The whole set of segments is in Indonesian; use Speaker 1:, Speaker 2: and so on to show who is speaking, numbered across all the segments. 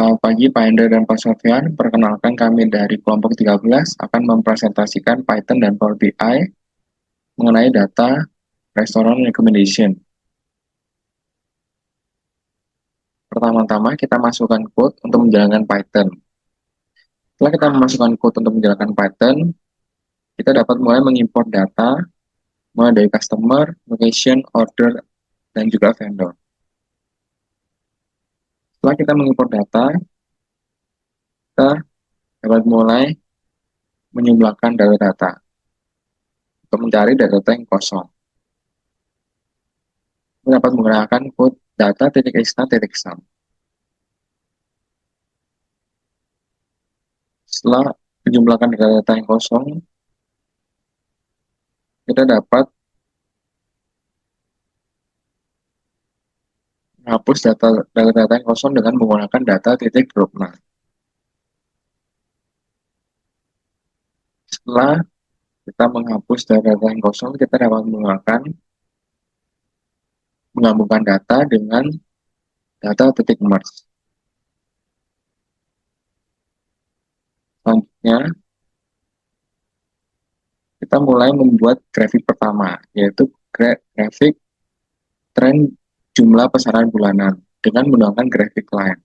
Speaker 1: Selamat pagi Pak Hendra dan Pak Sofyan. Perkenalkan kami dari kelompok 13 akan mempresentasikan Python dan Power BI mengenai data restaurant recommendation. Pertama-tama kita masukkan code untuk menjalankan Python. Setelah kita memasukkan code untuk menjalankan Python, kita dapat mulai mengimport data mulai dari customer, location, order, dan juga vendor. Setelah kita mengimport data, kita dapat mulai menjumlahkan data-data untuk mencari data-data yang kosong. Kita dapat menggunakan code data.extra.sum. Setelah menjumlahkan data-data yang kosong, kita dapat menghapus data-data yang kosong dengan menggunakan data.dropNav. Setelah kita menghapus data-data yang kosong, kita dapat menggabungkan data dengan data.merge. Selanjutnya, kita mulai membuat grafik pertama, yaitu grafik tren jumlah pesanan bulanan dengan menggunakan grafik line.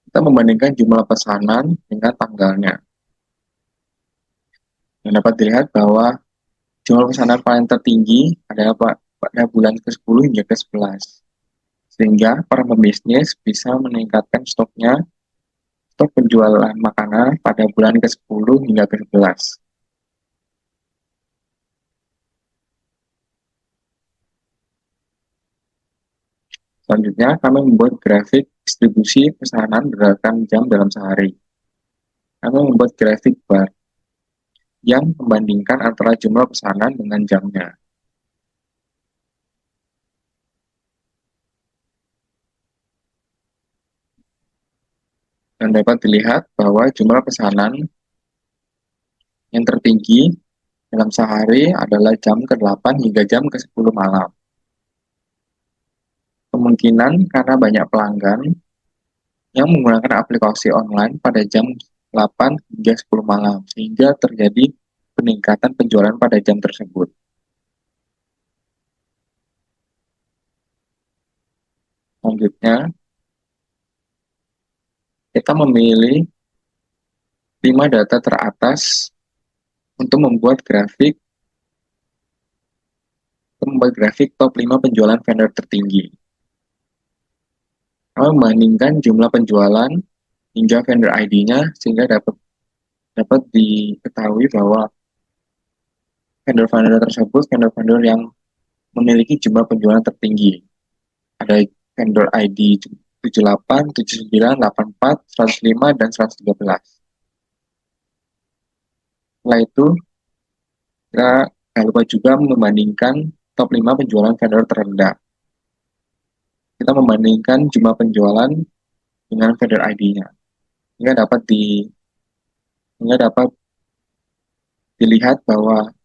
Speaker 1: Kita membandingkan jumlah pesanan dengan tanggalnya. Yang dapat dilihat bahwa jumlah pesanan paling tertinggi adalah pada bulan ke-10 hingga ke-11. Sehingga para pebisnis bisa meningkatkan stok penjualan makanan pada bulan ke-10 hingga ke-11. Selanjutnya, kami membuat grafik distribusi pesanan berdasarkan jam dalam sehari. Kami membuat grafik bar yang membandingkan antara jumlah pesanan dengan jamnya. Dan dapat dilihat bahwa jumlah pesanan yang tertinggi dalam sehari adalah jam ke-8 hingga jam ke-10 malam. Kemungkinan karena banyak pelanggan yang menggunakan aplikasi online pada jam 8 hingga 10 malam, sehingga terjadi peningkatan penjualan pada jam tersebut. Selanjutnya, kita memilih 5 data teratas untuk membuat grafik top 5 penjualan vendor tertinggi. Kami membandingkan jumlah penjualan hingga vendor ID-nya sehingga dapat diketahui bahwa vendor-vendor tersebut vendor-vendor yang memiliki jumlah penjualan tertinggi. Ada vendor ID 78, 79, 84, 105, dan 113. Setelah itu, kita jangan lupa juga membandingkan top 5 penjualan vendor terendah. Kita membandingkan jumlah penjualan dengan vendor ID-nya. Sehingga dapat dilihat bahwa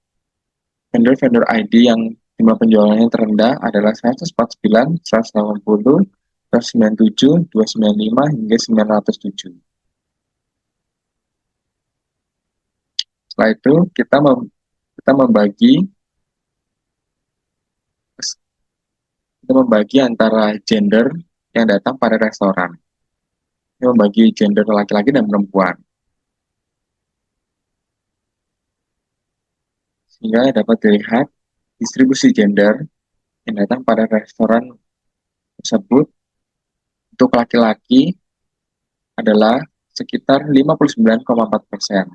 Speaker 1: vendor-vendor ID yang jumlah penjualannya terendah adalah 149, 180, 197, 295, hingga 907. Setelah itu, kita membagi antara gender yang datang pada restoran. Kita membagi gender laki-laki dan perempuan. Sehingga dapat dilihat distribusi gender yang datang pada restoran tersebut untuk laki-laki adalah sekitar 59,4%.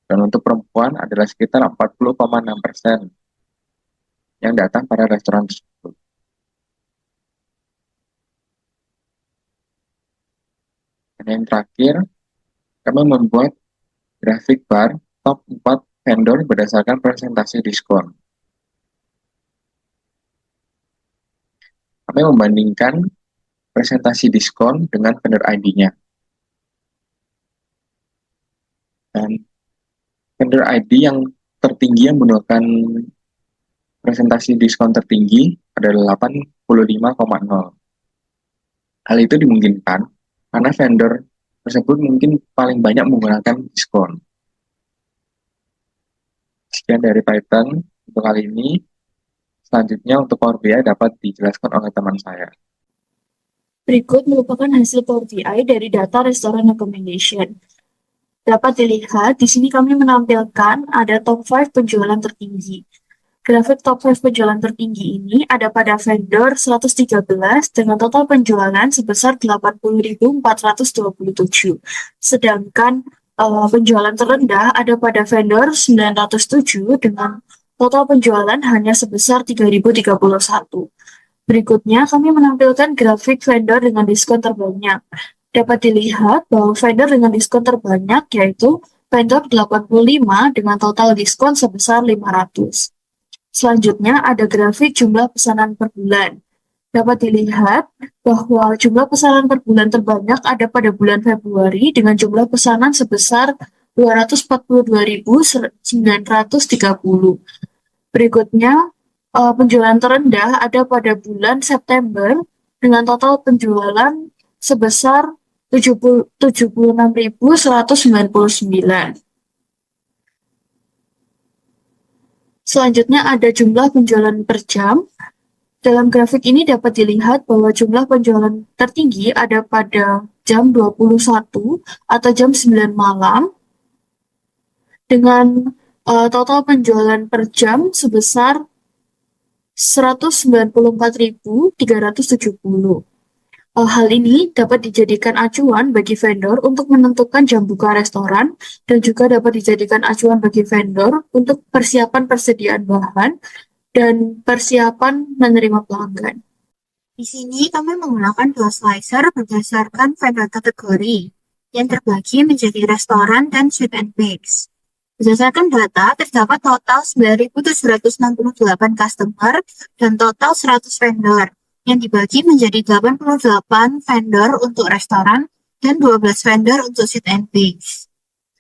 Speaker 1: Dan untuk perempuan adalah sekitar 40,6% yang datang pada restoran tersebut. Dan yang terakhir, kami membuat grafik bar top 4 vendor berdasarkan presentasi diskon. Kami membandingkan presentasi diskon dengan vendor ID-nya. Dan vendor ID yang tertinggi yang menggunakan presentasi diskon tertinggi adalah 85,0. Hal itu dimungkinkan karena vendor tersebut mungkin paling banyak menggunakan diskon. Sekian dari Python untuk kali ini. Selanjutnya untuk Power BI dapat dijelaskan oleh teman saya.
Speaker 2: Berikut merupakan hasil Power BI dari data Restaurant Recommendation. Dapat dilihat, di sini kami menampilkan ada top 5 penjualan tertinggi. Grafik top 5 penjualan tertinggi ini ada pada vendor 113 dengan total penjualan sebesar 80.427. Sedangkan penjualan terendah ada pada vendor 907 dengan total penjualan hanya sebesar 3.031. Berikutnya, kami menampilkan grafik vendor dengan diskon terbanyak. Dapat dilihat bahwa vendor dengan diskon terbanyak yaitu vendor 85 dengan total diskon sebesar 500. Selanjutnya ada grafik jumlah pesanan per bulan. Dapat dilihat bahwa jumlah pesanan per bulan terbanyak ada pada bulan Februari dengan jumlah pesanan sebesar 242.930. Berikutnya, penjualan terendah ada pada bulan September dengan total penjualan sebesar 76.199. Selanjutnya ada jumlah penjualan per jam. Dalam grafik ini dapat dilihat bahwa jumlah penjualan tertinggi ada pada jam 21 atau jam 9 malam dengan total penjualan per jam sebesar 194.370. Hal ini dapat dijadikan acuan bagi vendor untuk menentukan jam buka restoran dan juga dapat dijadikan acuan bagi vendor untuk persiapan persediaan bahan dan persiapan menerima pelanggan. Di sini kami menggunakan dua slicer berdasarkan vendor kategori yang terbagi menjadi restoran dan suite and bakes. Berdasarkan data, terdapat total 9.768 customer dan total 100 vendor yang dibagi menjadi 88 vendor untuk restoran dan 12 vendor untuk suite and bakes.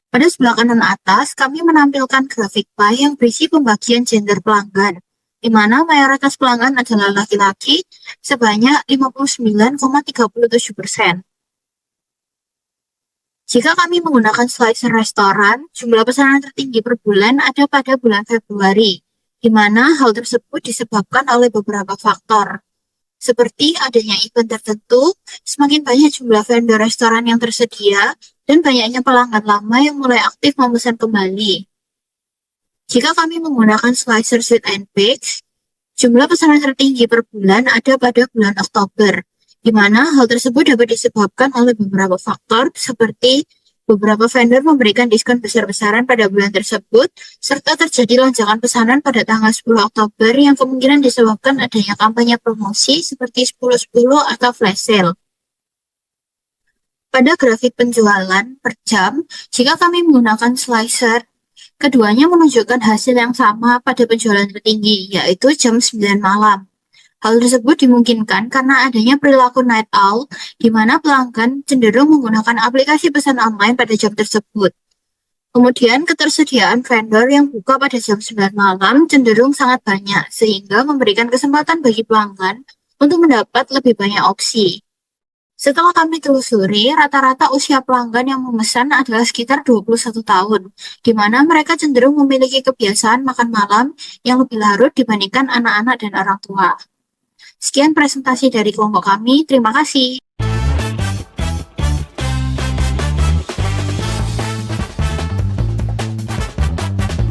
Speaker 2: Pada sebelah kanan atas, kami menampilkan grafik pie yang berisi pembagian gender pelanggan, di mana mayoritas pelanggan adalah laki-laki sebanyak 59,37%. Jika kami menggunakan slicer restoran, jumlah pesanan tertinggi per bulan ada pada bulan Februari, di mana hal tersebut disebabkan oleh beberapa faktor, seperti adanya event tertentu, semakin banyak jumlah vendor restoran yang tersedia, dan banyaknya pelanggan lama yang mulai aktif memesan kembali. Jika kami menggunakan slicer suite and bakes, jumlah pesanan tertinggi per bulan ada pada bulan Oktober, di mana hal tersebut dapat disebabkan oleh beberapa faktor seperti beberapa vendor memberikan diskon besar-besaran pada bulan tersebut, serta terjadi lonjakan pesanan pada tanggal 10 Oktober yang kemungkinan disebabkan adanya kampanye promosi seperti 10-10 atau flash sale. Pada grafik penjualan per jam, jika kami menggunakan slicer, keduanya menunjukkan hasil yang sama pada penjualan tertinggi, yaitu jam 9 malam. Hal tersebut dimungkinkan karena adanya perilaku night owl, di mana pelanggan cenderung menggunakan aplikasi pesan online pada jam tersebut. Kemudian, ketersediaan vendor yang buka pada jam 9 malam cenderung sangat banyak, sehingga memberikan kesempatan bagi pelanggan untuk mendapat lebih banyak opsi. Setelah kami telusuri, rata-rata usia pelanggan yang memesan adalah sekitar 21 tahun, di mana mereka cenderung memiliki kebiasaan makan malam yang lebih larut dibandingkan anak-anak dan orang tua. Sekian presentasi dari kelompok kami, terima kasih.